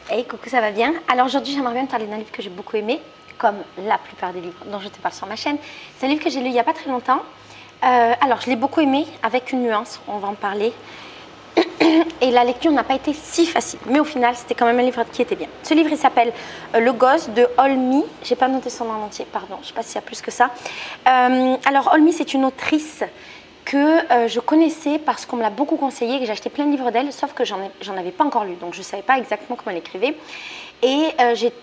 Hey, coucou, ça va bien? Alors aujourd'hui, j'aimerais bien te parler d'un livre que j'ai beaucoup aimé, comme la plupart des livres dont je te parle sur ma chaîne. C'est un livre que j'ai lu il n'y a pas très longtemps. Alors, je l'ai beaucoup aimé, avec une nuance, on va en parler. Et la lecture n'a pas été si facile, mais au final, c'était quand même un livre qui était bien. Ce livre, il s'appelle Le Gosse de Olmy. J'ai pas noté son nom en entier, pardon, je ne sais pas s'il y a plus que ça. Alors, Olmy, c'est une autrice que je connaissais parce qu'on me l'a beaucoup conseillé, que j'ai acheté plein de livres d'elle, sauf que j'en avais pas encore lu, donc je ne savais pas exactement comment elle écrivait. Et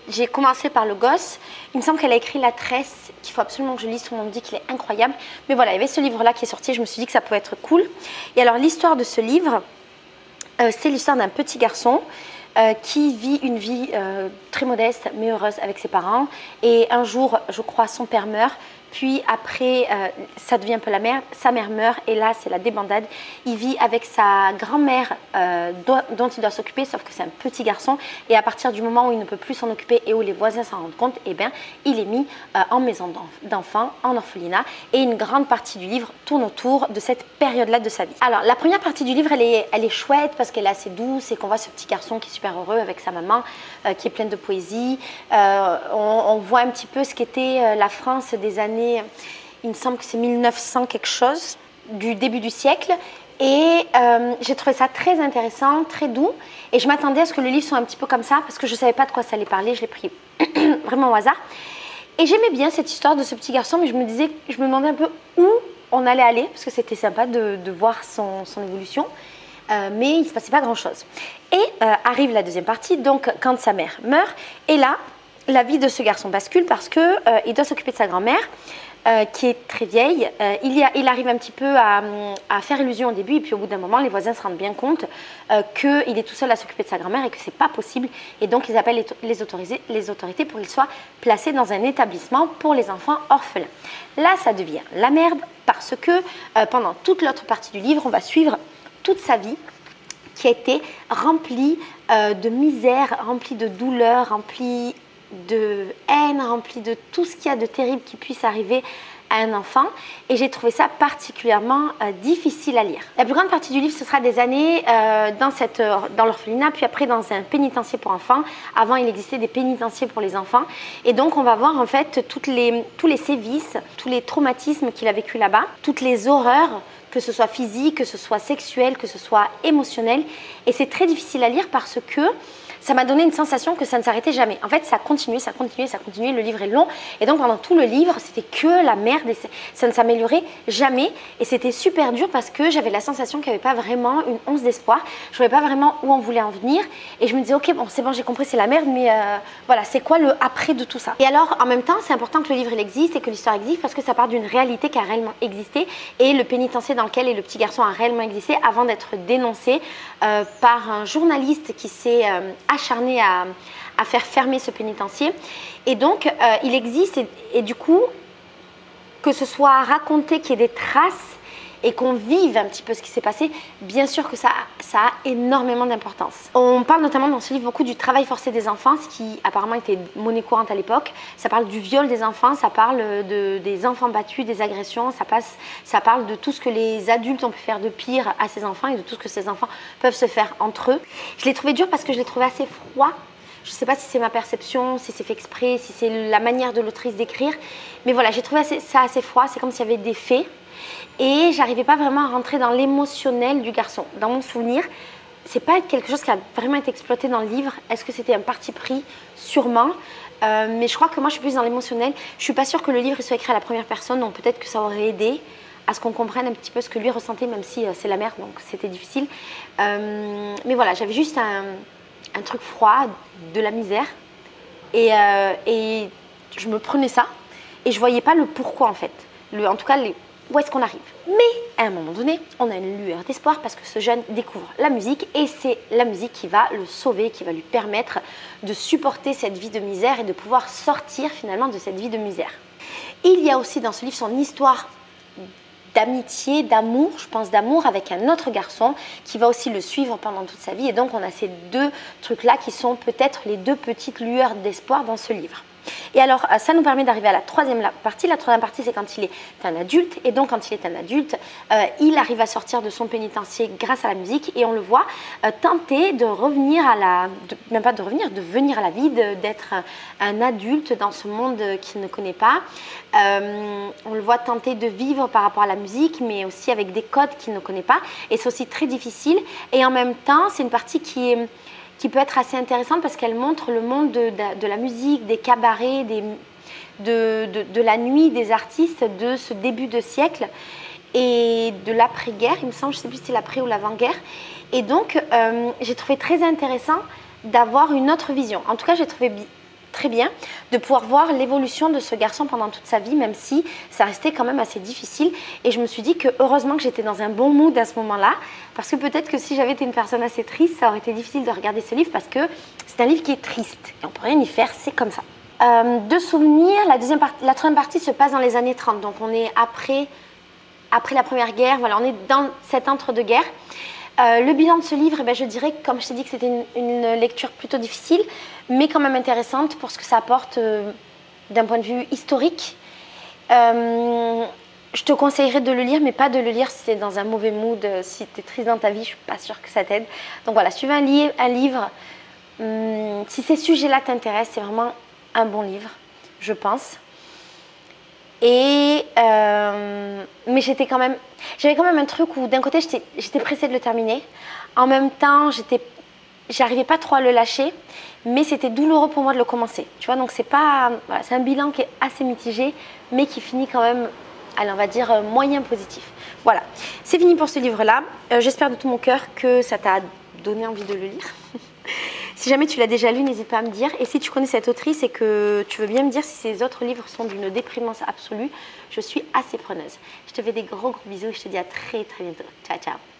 j'ai commencé par Le Gosse. Il me semble qu'elle a écrit La Tresse, qu'il faut absolument que je lise, tout le monde me dit qu'il est incroyable. Mais voilà, il y avait ce livre-là qui est sorti, je me suis dit que ça pouvait être cool. Et alors l'histoire de ce livre, c'est l'histoire d'un petit garçon qui vit une vie très modeste mais heureuse avec ses parents. Et un jour, je crois, son père meurt. Puis après, ça devient un peu la mère, sa mère meurt et là, c'est la débandade. Il vit avec sa grand-mère dont il doit s'occuper, sauf que c'est un petit garçon. Et à partir du moment où il ne peut plus s'en occuper et où les voisins s'en rendent compte, eh bien, il est mis en maison d'enfants, en orphelinat. Et une grande partie du livre tourne autour de cette période-là de sa vie. Alors, la première partie du livre, elle est chouette parce qu'elle est assez douce et qu'on voit ce petit garçon qui est super heureux avec sa maman, qui est pleine de poésie. On voit un petit peu ce qu'était la France des années, il me semble que c'est 1900 quelque chose, du début du siècle. Et j'ai trouvé ça très intéressant, très doux. Et je m'attendais à ce que le livre soit un petit peu comme ça, parce que je ne savais pas de quoi ça allait parler. Je l'ai pris vraiment au hasard. Et j'aimais bien cette histoire de ce petit garçon, mais je me demandais un peu où on allait aller, parce que c'était sympa de voir son évolution. Mais il ne se passait pas grand-chose. Et arrive la deuxième partie, donc quand sa mère meurt. Et là, la vie de ce garçon bascule parce qu'il doit s'occuper de sa grand-mère, qui est très vieille. Il arrive un petit peu à faire illusion au début, et puis au bout d'un moment, les voisins se rendent bien compte qu'il est tout seul à s'occuper de sa grand-mère et que ce n'est pas possible. Et donc, ils appellent les autorités pour qu'il soit placé dans un établissement pour les enfants orphelins. Là, ça devient la merde parce que pendant toute l'autre partie du livre, on va suivre toute sa vie qui a été remplie de misère, remplie de douleur, remplie de haine, remplie de tout ce qu'il y a de terrible qui puisse arriver à un enfant. Et j'ai trouvé ça particulièrement difficile à lire. La plus grande partie du livre, ce sera des années dans l'orphelinat, puis après dans un pénitencier pour enfants. Avant, il existait des pénitenciers pour les enfants. Et donc, on va voir en fait tous les sévices, tous les traumatismes qu'il a vécu là-bas, toutes les horreurs, que ce soit physique, que ce soit sexuel, que ce soit émotionnel. Et c'est très difficile à lire parce que ça m'a donné une sensation que ça ne s'arrêtait jamais. En fait, ça continuait, ça continuait, ça continuait. Le livre est long. Et donc, pendant tout le livre, c'était que la merde. Et ça ne s'améliorait jamais. Et c'était super dur parce que j'avais la sensation qu'il n'y avait pas vraiment une once d'espoir. Je ne voyais pas vraiment où on voulait en venir. Et je me disais, ok, bon, c'est bon, j'ai compris, c'est la merde. Mais voilà, c'est quoi le après de tout ça? Et alors, en même temps, c'est important que le livre il existe et que l'histoire existe parce que ça part d'une réalité qui a réellement existé. Et le pénitencier dans lequel le petit garçon a réellement existé avant d'être dénoncé par un journaliste qui s'est acharné à faire fermer ce pénitencier. Et donc, il existe et du coup, que ce soit raconté, qu'il y ait des traces et qu'on vive un petit peu ce qui s'est passé, bien sûr que ça a énormément d'importance. On parle notamment dans ce livre beaucoup du travail forcé des enfants, ce qui apparemment était monnaie courante à l'époque. Ça parle du viol des enfants, ça parle des enfants battus, des agressions, ça parle de tout ce que les adultes ont pu faire de pire à ces enfants et de tout ce que ces enfants peuvent se faire entre eux. Je l'ai trouvé dur parce que je l'ai trouvé assez froid. Je ne sais pas si c'est ma perception, si c'est fait exprès, si c'est la manière de l'autrice d'écrire. Mais voilà, j'ai trouvé ça assez froid, c'est comme s'il y avait des faits. Et j'arrivais pas vraiment à rentrer dans l'émotionnel du garçon. Dans mon souvenir, c'est pas quelque chose qui a vraiment été exploité dans le livre. Est-ce que c'était un parti pris? Sûrement. Mais je crois que moi, je suis plus dans l'émotionnel. Je suis pas sûre que le livre soit écrit à la première personne, donc peut-être que ça aurait aidé à ce qu'on comprenne un petit peu ce que lui ressentait, même si c'est la mère, donc c'était difficile. Mais voilà, j'avais juste un truc froid, de la misère. Et je me prenais ça. Et je voyais pas le pourquoi, en fait. En tout cas, où est-ce qu'on arrive? Mais à un moment donné, on a une lueur d'espoir parce que ce jeune découvre la musique et c'est la musique qui va le sauver, qui va lui permettre de supporter cette vie de misère et de pouvoir sortir finalement de cette vie de misère. Il y a aussi dans ce livre son histoire d'amitié, d'amour, je pense d'amour avec un autre garçon qui va aussi le suivre pendant toute sa vie. Et donc on a ces deux trucs-là qui sont peut-être les deux petites lueurs d'espoir dans ce livre. Et alors, ça nous permet d'arriver à la troisième partie. La troisième partie, c'est quand il est un adulte. Et donc, quand il est un adulte, il arrive à sortir de son pénitencier grâce à la musique. Et on le voit tenter de revenir même pas de revenir, de venir à la vie, d'être un adulte dans ce monde qu'il ne connaît pas. On le voit tenter de vivre par rapport à la musique, mais aussi avec des codes qu'il ne connaît pas. Et c'est aussi très difficile. Et en même temps, c'est une partie qui peut être assez intéressante parce qu'elle montre le monde de la musique, des cabarets, de la nuit des artistes de ce début de siècle et de l'après-guerre, il me semble, je ne sais plus si c'est l'après ou l'avant-guerre. Et donc, j'ai trouvé très intéressant d'avoir une autre vision. En tout cas, j'ai trouvé très bien de pouvoir voir l'évolution de ce garçon pendant toute sa vie, même si ça restait quand même assez difficile. Et je me suis dit que heureusement que j'étais dans un bon mood à ce moment-là, parce que peut-être que si j'avais été une personne assez triste, ça aurait été difficile de regarder ce livre, parce que c'est un livre qui est triste. Et on ne peut rien y faire, c'est comme ça. De souvenirs, la troisième partie se passe dans les années 30, donc on est après la Première Guerre, voilà, on est dans cet entre-deux-guerres. Le bilan de ce livre, eh bien, je dirais, comme je t'ai dit, que c'était une lecture plutôt difficile, mais quand même intéressante pour ce que ça apporte d'un point de vue historique. Je te conseillerais de le lire, mais pas de le lire si tu es dans un mauvais mood, si tu es triste dans ta vie, je ne suis pas sûre que ça t'aide. Donc voilà, si tu veux un livre, si ces sujets-là t'intéressent, c'est vraiment un bon livre, je pense. Mais j'avais quand même un truc où d'un côté j'étais pressée de le terminer, en même temps j'arrivais pas trop à le lâcher, mais c'était douloureux pour moi de le commencer, tu vois, donc c'est un bilan qui est assez mitigé, mais qui finit quand même, allez, on va dire moyen positif. Voilà, c'est fini pour ce livre-là. J'espère de tout mon cœur que ça t'a donné envie de le lire. Si jamais tu l'as déjà lu, n'hésite pas à me dire. Et si tu connais cette autrice et que tu veux bien me dire si ces autres livres sont d'une déprimance absolue, je suis assez preneuse. Je te fais des gros bisous et je te dis à très très bientôt. Ciao, ciao.